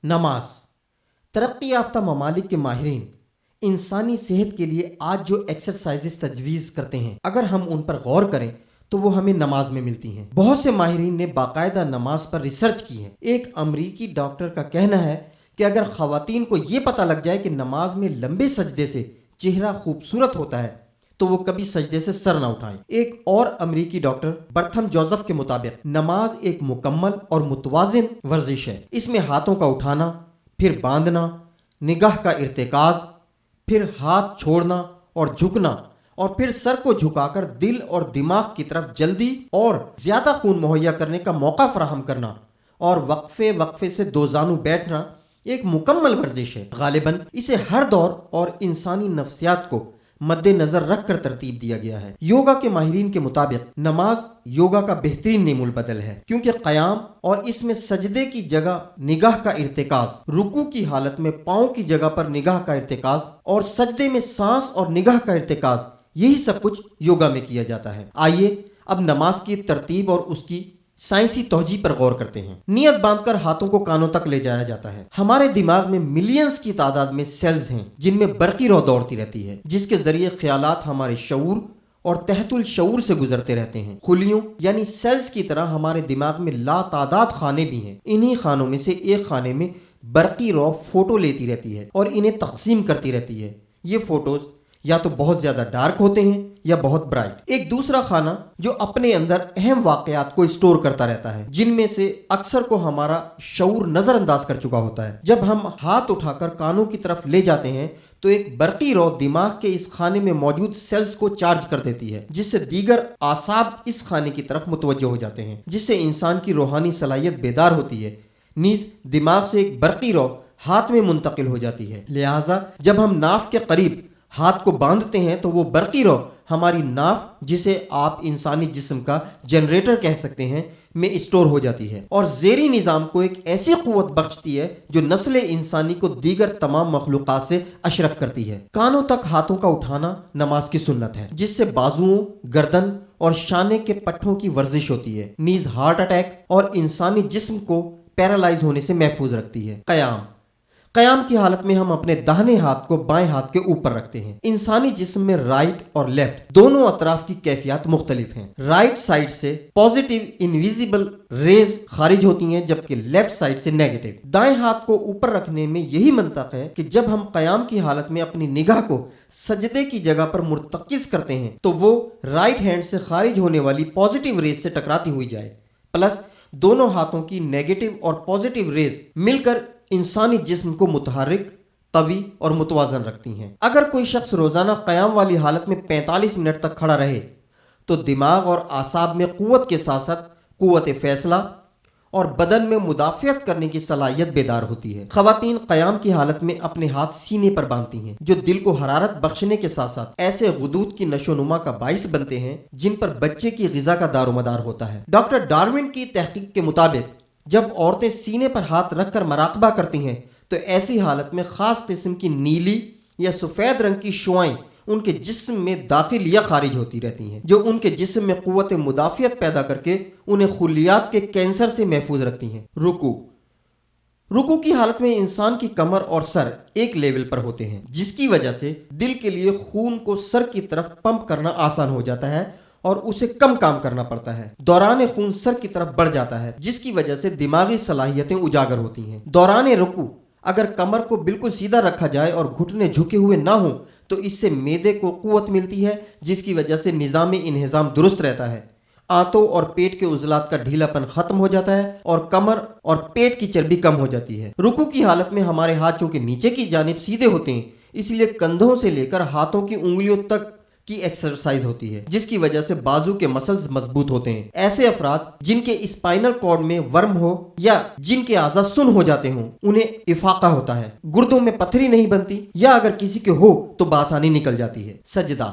نماز ترقی یافتہ ممالک کے ماہرین انسانی صحت کے لیے آج جو ایکسرسائزز تجویز کرتے ہیں، اگر ہم ان پر غور کریں تو وہ ہمیں نماز میں ملتی ہیں۔ بہت سے ماہرین نے باقاعدہ نماز پر ریسرچ کی ہے۔ ایک امریکی ڈاکٹر کا کہنا ہے کہ اگر خواتین کو یہ پتہ لگ جائے کہ نماز میں لمبے سجدے سے چہرہ خوبصورت ہوتا ہے تو وہ کبھی سجدے سے سر نہ اٹھائیں۔ ایک اور امریکی ڈاکٹر برتھم جوزف کے مطابق نماز ایک مکمل اور متوازن ورزش ہے۔ اس میں ہاتھوں کا اٹھانا، پھر باندھنا، نگاہ کا ارتکاز، پھر ہاتھ چھوڑنا اور جھکنا، اور پھر سر کو جھکا کر دل اور دماغ کی طرف جلدی اور زیادہ خون مہیا کرنے کا موقع فراہم کرنا، اور وقفے وقفے سے دو زانو بیٹھنا ایک مکمل ورزش ہے۔ غالباً اسے ہر دور اور انسانی نفسیات کو مد نظر رکھ کر ترتیب دیا گیا ہے۔ یوگا کے ماہرین کے مطابق نماز یوگا کا بہترین نیم البدل ہے، کیونکہ قیام اور اس میں سجدے کی جگہ نگاہ کا ارتکاز، رکوع کی حالت میں پاؤں کی جگہ پر نگاہ کا ارتکاز، اور سجدے میں سانس اور نگاہ کا ارتکاز، یہی سب کچھ یوگا میں کیا جاتا ہے۔ آئیے اب نماز کی ترتیب اور اس کی سائنسی توجیہ پر غور کرتے ہیں۔ نیت باندھ کر ہاتھوں کو کانوں تک لے جایا جاتا ہے۔ ہمارے دماغ میں ملینز کی تعداد میں سیلز ہیں جن میں برقی رو دوڑتی رہتی ہے، جس کے ذریعے خیالات ہمارے شعور اور تحت الشعور سے گزرتے رہتے ہیں۔ خلیوں یعنی سیلز کی طرح ہمارے دماغ میں لا تعداد خانے بھی ہیں۔ انہی خانوں میں سے ایک خانے میں برقی رو فوٹو لیتی رہتی ہے اور انہیں تقسیم کرتی رہتی ہے۔ یہ فوٹوز یا تو بہت زیادہ ڈارک ہوتے ہیں یا بہت برائٹ۔ ایک دوسرا خانہ جو اپنے اندر اہم واقعات کو اسٹور کرتا رہتا ہے، جن میں سے اکثر کو ہمارا شعور نظر انداز کر چکا ہوتا ہے۔ جب ہم ہاتھ اٹھا کر کانوں کی طرف لے جاتے ہیں تو ایک برقی رو دماغ کے اس خانے میں موجود سیلز کو چارج کر دیتی ہے، جس سے دیگر اعصاب اس خانے کی طرف متوجہ ہو جاتے ہیں، جس سے انسان کی روحانی صلاحیت بیدار ہوتی ہے۔ نیز دماغ سے ایک برقی رو ہاتھ میں منتقل ہو جاتی ہے۔ لہٰذا جب ہم ناف کے قریب ہاتھ کو باندھتے ہیں تو وہ برقی رو ہماری ناف، جسے آپ انسانی جسم کا جنریٹر کہہ سکتے ہیں، میں اسٹور ہو جاتی ہے اور ذیلی نظام کو ایک ایسی قوت بخشتی ہے جو نسل انسانی کو دیگر تمام مخلوقات سے اشرف کرتی ہے۔ کانوں تک ہاتھوں کا اٹھانا نماز کی سنت ہے، جس سے بازوؤں، گردن اور شانے کے پٹھوں کی ورزش ہوتی ہے، نیز ہارٹ اٹیک اور انسانی جسم کو پیرالائز ہونے سے محفوظ رکھتی ہے۔ قیام کی حالت میں ہم اپنے داہنے ہاتھ کو بائیں ہاتھ کے اوپر رکھتے ہیں۔ انسانی جسم میں رائٹ اور لیفٹ دونوں اطراف کی کیفیات مختلف ہیں۔ رائٹ سائڈ سے پازیٹیو انویزیبل ریز خارج ہوتی ہیں، جبکہ لیفٹ سائڈ سے نیگیٹو۔ دائیں ہاتھ کو اوپر رکھنے میں یہی منطق ہے کہ جب ہم قیام کی حالت میں اپنی نگاہ کو سجدے کی جگہ پر مرتکز کرتے ہیں تو وہ رائٹ ہینڈ سے خارج ہونے والی پازیٹیو ریز سے ٹکراتی ہوئی جائے، پلس دونوں ہاتھوں کی نیگیٹو اور پازیٹیو ریز مل کر انسانی جسم کو متحرک، قوی اور متوازن رکھتی ہیں۔ اگر کوئی شخص روزانہ قیام والی حالت میں 45 منٹ تک کھڑا رہے تو دماغ اور اعصاب میں قوت کے ساتھ ساتھ قوت فیصلہ اور بدن میں مدافعت کرنے کی صلاحیت بیدار ہوتی ہے۔ خواتین قیام کی حالت میں اپنے ہاتھ سینے پر باندھتی ہیں، جو دل کو حرارت بخشنے کے ساتھ ساتھ ایسے غدود کی نشو و نما کا باعث بنتے ہیں جن پر بچے کی غذا کا دار و مدار ہوتا ہے۔ ڈاکٹر ڈارون کی تحقیق کے مطابق جب عورتیں سینے پر ہاتھ رکھ کر مراقبہ کرتی ہیں تو ایسی حالت میں خاص قسم کی نیلی یا سفید رنگ کی شعاعیں ان کے جسم میں داخل یا خارج ہوتی رہتی ہیں، جو ان کے جسم میں قوت مدافعت پیدا کر کے انہیں خلیات کے کینسر سے محفوظ رکھتی ہیں۔ رکوع کی حالت میں انسان کی کمر اور سر ایک لیول پر ہوتے ہیں، جس کی وجہ سے دل کے لیے خون کو سر کی طرف پمپ کرنا آسان ہو جاتا ہے اور اسے کم کام کرنا پڑتا ہے۔ دوران خون سر کی طرف بڑھ جاتا ہے، جس کی وجہ سے دماغی صلاحیتیں اجاگر ہوتی ہیں۔ دوران رکوع اگر کمر کو بالکل سیدھا رکھا جائے اور گھٹنے جھکے ہوئے نہ ہوں تو اس سے معدے کو قوت ملتی ہے، جس کی وجہ سے نظام انہضام درست رہتا ہے، آنتوں اور پیٹ کے عضلات کا ڈھیلا پن ختم ہو جاتا ہے اور کمر اور پیٹ کی چربی کم ہو جاتی ہے۔ رکوع کی حالت میں ہمارے ہاتھ چونکہ نیچے کی جانب سیدھے ہوتے ہیں، اس لیے کندھوں سے لے کر ہاتھوں کی انگلیوں تک کی ایکسرسائز ہوتی ہے، جس کی وجہ سے بازو کے مسلز مضبوط ہوتے ہیں۔ ایسے افراد جن کے اسپائنل کارڈ میں ورم ہو یا جن کے اعضاء سن ہو جاتے ہوں، انہیں افاقہ ہوتا ہے، گردوں میں پتھری نہیں بنتی، یا اگر کسی کے ہو تو بآسانی نکل جاتی ہے۔ سجدہ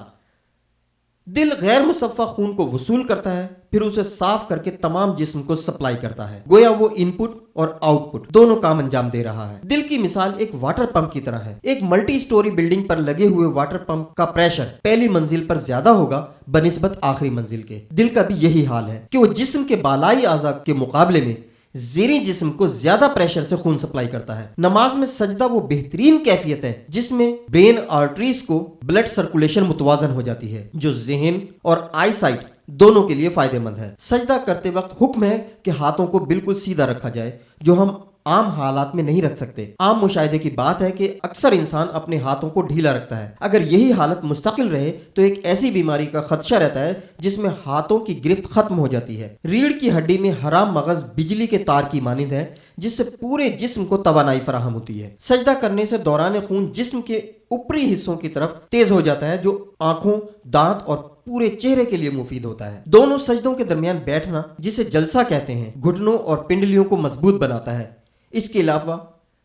دل غیر مصفہ خون کو وصول کرتا ہے، پھر اسے صاف کر کے تمام جسم کو سپلائی کرتا ہے، گویا وہ ان پٹ اور آؤٹ پٹ دونوں کام انجام دے رہا ہے۔ دل کی مثال ایک واٹر پمپ کی طرح ہے۔ ایک ملٹی سٹوری بلڈنگ پر لگے ہوئے واٹر پمپ کا پریشر پہلی منزل پر زیادہ ہوگا بنسبت آخری منزل کے۔ دل کا بھی یہی حال ہے کہ وہ جسم کے بالائی اعضاء کے مقابلے میں زیریں جسم کو زیادہ پریشر سے خون سپلائی کرتا ہے۔ نماز میں سجدہ وہ بہترین کیفیت ہے جس میں برین آرٹریز کو بلڈ سرکولیشن متوازن ہو جاتی ہے، جو ذہن اور آئی سائٹ دونوں کے لیے فائدہ مند ہے۔ سجدہ کرتے وقت حکم ہے کہ ہاتھوں کو بالکل سیدھا رکھا جائے، جو ہم عام حالات میں نہیں رکھ سکتے۔ عام مشاہدے کی بات ہے کہ اکثر انسان اپنے ہاتھوں کو ڈھیلا رکھتا ہے۔ اگر یہی حالت مستقل رہے تو ایک ایسی بیماری کا خدشہ رہتا ہے جس میں ہاتھوں کی گرفت ختم ہو جاتی ہے۔ ریڑھ کی ہڈی میں حرام مغز بجلی کے تار کی مانند ہے جس سے پورے جسم کو توانائی فراہم ہوتی ہے۔ سجدہ کرنے سے دوران خون جسم کے اوپری حصوں کی طرف تیز ہو جاتا ہے، جو آنکھوں، دانت اور پورے چہرے کے لیے مفید ہوتا ہے۔ دونوں سجدوں کے درمیان بیٹھنا، جسے جلسہ کہتے ہیں، گھٹنوں اور پنڈلیوں کو مضبوط بناتا ہے۔ اس کے علاوہ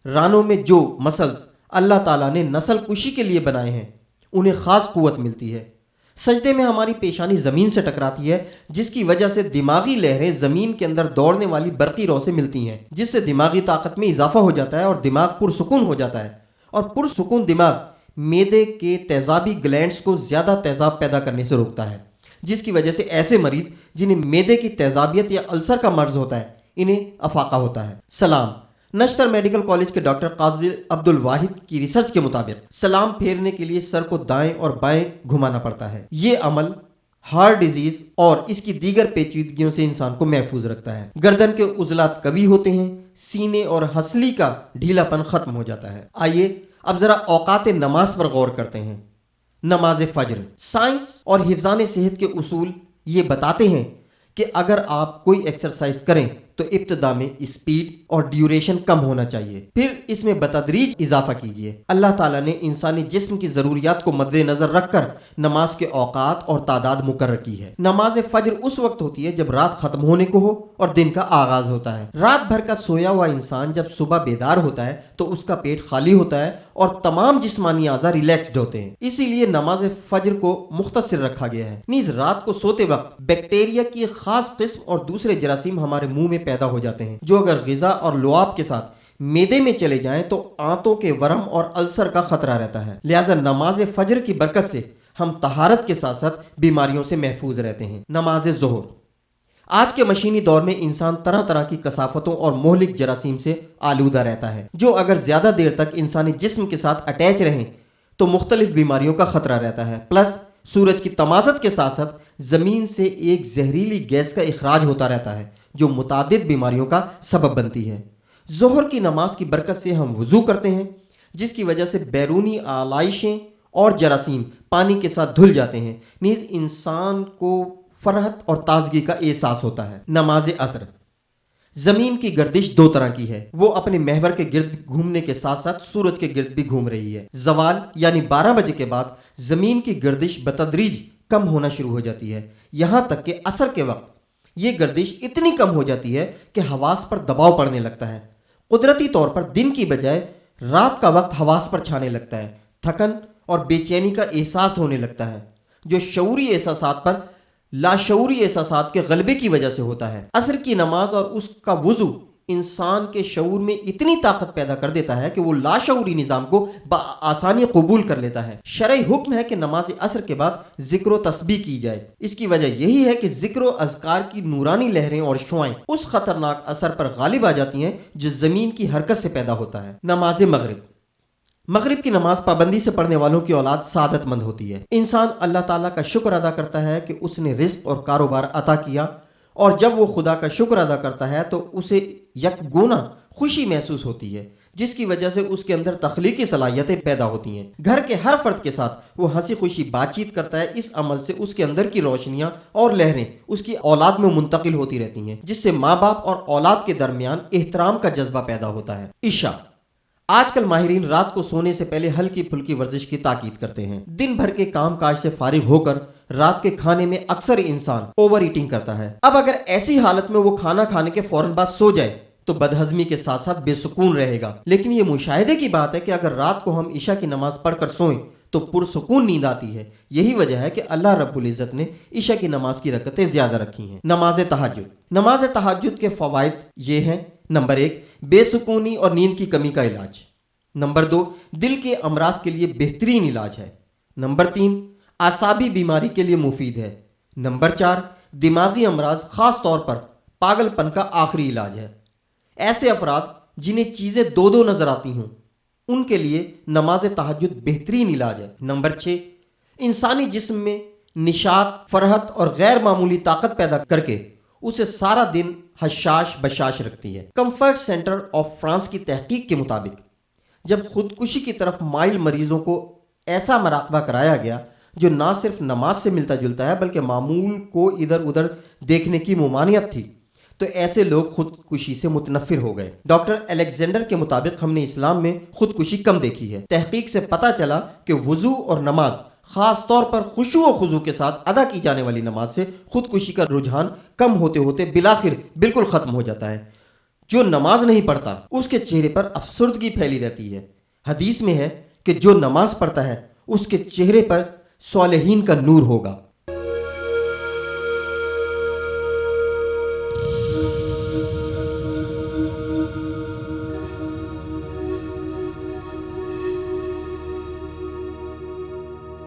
رانوں میں جو مسلز اللہ تعالیٰ نے نسل کشی کے لیے بنائے ہیں انہیں خاص قوت ملتی ہے۔ سجدے میں ہماری پیشانی زمین سے ٹکراتی ہے، جس کی وجہ سے دماغی لہریں زمین کے اندر دوڑنے والی برقی رو سے ملتی ہیں، جس سے دماغی طاقت میں اضافہ ہو جاتا ہے اور دماغ پرسکون ہو جاتا ہے۔ اور پرسکون دماغ معدے کے تیزابی گلینڈز کو زیادہ تیزاب پیدا کرنے سے روکتا ہے، جس کی وجہ سے ایسے مریض جنہیں معدے کی تیزابیت یا السر کا مرض ہوتا ہے انہیں افاقہ ہوتا ہے۔ سلام۔ نشتر میڈیکل کالج کے ڈاکٹر قاضی عبد الواحد کی ریسرچ کے مطابق سلام پھیرنے کے لیے سر کو دائیں اور بائیں گھمانا پڑتا ہے۔ یہ عمل ہارٹ ڈیزیز اور اس کی دیگر پیچیدگیوں سے انسان کو محفوظ رکھتا ہے۔ گردن کے عضلات قوی ہوتے ہیں، سینے اور ہنسلی کا ڈھیلا پن ختم ہو جاتا ہے۔ آئیے اب ذرا اوقات نماز پر غور کرتے ہیں۔ نماز فجر۔ سائنس اور حفظان صحت کے اصول یہ بتاتے ہیں کہ اگر آپ کوئی ایکسرسائز کریں تو ابتدا میں اسپیڈ اور ڈیوریشن کم ہونا چاہیے، پھر اس میں بتدریج اضافہ کیجیے۔ اللہ تعالیٰ نے انسانی جسم کی ضروریات کو مد نظر رکھ کر نماز کے اوقات اور تعداد مقرر کی ہے۔ نماز فجر اس وقت ہوتی ہے جب رات ختم ہونے کو ہو اور دن کا آغاز ہوتا ہے۔ رات بھر کا سویا ہوا انسان جب صبح بیدار ہوتا ہے تو اس کا پیٹ خالی ہوتا ہے اور تمام جسمانی اعضاء ریلیکسڈ ہوتے ہیں، اسی لیے نماز فجر کو مختصر رکھا گیا ہے۔ نیز رات کو سوتے وقت بیکٹیریا کی ایک خاص قسم اور دوسرے جراثیم ہمارے منہ میں پیدا ہو جاتے ہیں، جو اگر غذا اور لعاب کے ساتھ معدے میں چلے جائیں تو آنتوں کے ورم اور السر کا خطرہ رہتا ہے۔ لہذا نماز فجر کی برکت سے ہم طہارت کے ساتھ ساتھ بیماریوں سے محفوظ رہتے ہیں۔ نماز ظہر۔ آج کے مشینی دور میں انسان طرح طرح کی کثافتوں اور مہلک جراثیم سے آلودہ رہتا ہے، جو اگر زیادہ دیر تک انسانی جسم کے ساتھ اٹیچ رہیں تو مختلف بیماریوں کا خطرہ رہتا ہے۔ پلس سورج کی تمازت کے ساتھ ساتھ زمین سے ایک زہریلی گیس کا اخراج ہوتا رہتا ہے جو متعدد بیماریوں کا سبب بنتی ہے۔ ظہر کی نماز کی برکت سے ہم وضو کرتے ہیں، جس کی وجہ سے بیرونی آلائشیں اور جراثیم پانی کے ساتھ دھل جاتے ہیں۔ نیز انسان کو فرحت اور تازگی کا احساس ہوتا ہے۔ نماز عصر۔ زمین کی گردش دو طرح کی ہے، وہ اپنے محور کے گرد گھومنے کے ساتھ ساتھ سورج کے گرد بھی گھوم رہی ہے۔ زوال یعنی 12 بجے کے بعد زمین کی گردش بتدریج کم ہونا شروع ہو جاتی ہے، یہاں تک کہ عصر کے وقت یہ گردش اتنی کم ہو جاتی ہے کہ حواس پر دباؤ پڑنے لگتا ہے۔ قدرتی طور پر دن کی بجائے رات کا وقت حواس پر چھانے لگتا ہے، تھکن اور بے چینی کا احساس ہونے لگتا ہے، جو شعوری احساسات پر لاشعوری احساسات کے غلبے کی وجہ سے ہوتا ہے۔ عصر کی نماز اور اس کا وضو انسان کے شعور میں اتنی طاقت پیدا کر دیتا ہے کہ وہ لاشعوری نظام کو بآسانی قبول کر لیتا ہے۔ شرعی حکم ہے کہ نماز عصر کے بعد ذکر و تسبیح کی جائے۔ اس کی وجہ یہی ہے کہ ذکر و اذکار کی نورانی لہریں اور شعائیں اس خطرناک اثر پر غالب آ جاتی ہیں جو زمین کی حرکت سے پیدا ہوتا ہے۔ نماز مغرب۔ مغرب کی نماز پابندی سے پڑھنے والوں کی اولاد سعادت مند ہوتی ہے۔ انسان اللہ تعالیٰ کا شکر ادا کرتا ہے کہ اس نے رزق اور کاروبار عطا کیا، اور جب وہ خدا کا شکر ادا کرتا ہے تو اسے یک گونا خوشی محسوس ہوتی ہے، جس کی وجہ سے اس کے اندر تخلیقی صلاحیتیں پیدا ہوتی ہیں۔ گھر کے ہر فرد کے ساتھ وہ ہنسی خوشی بات چیت کرتا ہے، اس عمل سے اس کے اندر کی روشنیاں اور لہریں اس کی اولاد میں منتقل ہوتی رہتی ہیں، جس سے ماں باپ اور اولاد کے درمیان احترام کا جذبہ پیدا ہوتا ہے۔ عشاء۔ آج کل ماہرین رات کو سونے سے پہلے ہلکی پھلکی ورزش کی تاکید کرتے ہیں۔ دن بھر کے کام کاج سے فارغ ہو کر رات کے کھانے میں اکثر انسان اوور ایٹنگ کرتا ہے۔ اب اگر ایسی حالت میں وہ کھانا کھانے کے فوراً بعد سو جائے تو بدہضمی کے ساتھ ساتھ بے سکون رہے گا، لیکن یہ مشاہدے کی بات ہے کہ اگر رات کو ہم عشاء کی نماز پڑھ کر سوئیں تو پرسکون نیند آتی ہے۔ یہی وجہ ہے کہ اللہ رب العزت نے عشاء کی نماز کی رکعتیں زیادہ رکھی ہیں۔ نماز تہجد۔ نماز تہجد کے فوائد یہ ہیں: نمبر 1، بے سکونی اور نیند کی کمی کا علاج۔ نمبر 2، دل کے امراض کے لیے بہترین علاج ہے۔ نمبر 3، اعصابی بیماری کے لیے مفید ہے۔ نمبر 4، دماغی امراض خاص طور پر پاگل پن کا آخری علاج ہے۔ ایسے افراد جنہیں چیزیں دو دو نظر آتی ہوں ان کے لیے نماز تہجد بہترین علاج ہے۔ نمبر 6، انسانی جسم میں نشاط، فرحت اور غیر معمولی طاقت پیدا کر کے اسے سارا دن حشاش بشاش رکھتی ہے۔ کمفرٹ سینٹر آف فرانس کی تحقیق کے مطابق جب خودکشی کی طرف مائل مریضوں کو ایسا مراقبہ کرایا گیا جو نہ صرف نماز سے ملتا جلتا ہے بلکہ معمول کو ادھر ادھر دیکھنے کی ممانعت تھی، تو ایسے لوگ خودکشی سے متنفر ہو گئے۔ ڈاکٹر الیگزینڈر کے مطابق ہم نے اسلام میں خودکشی کم دیکھی ہے۔ تحقیق سے پتہ چلا کہ وضو اور نماز، خاص طور پر خشوع و خضوع کے ساتھ ادا کی جانے والی نماز سے خودکشی کا رجحان کم ہوتے ہوتے بالآخر بالکل ختم ہو جاتا ہے۔ جو نماز نہیں پڑھتا اس کے چہرے پر افسردگی پھیلی رہتی ہے۔ حدیث میں ہے کہ جو نماز پڑھتا ہے اس کے چہرے پر صالحین کا نور ہوگا۔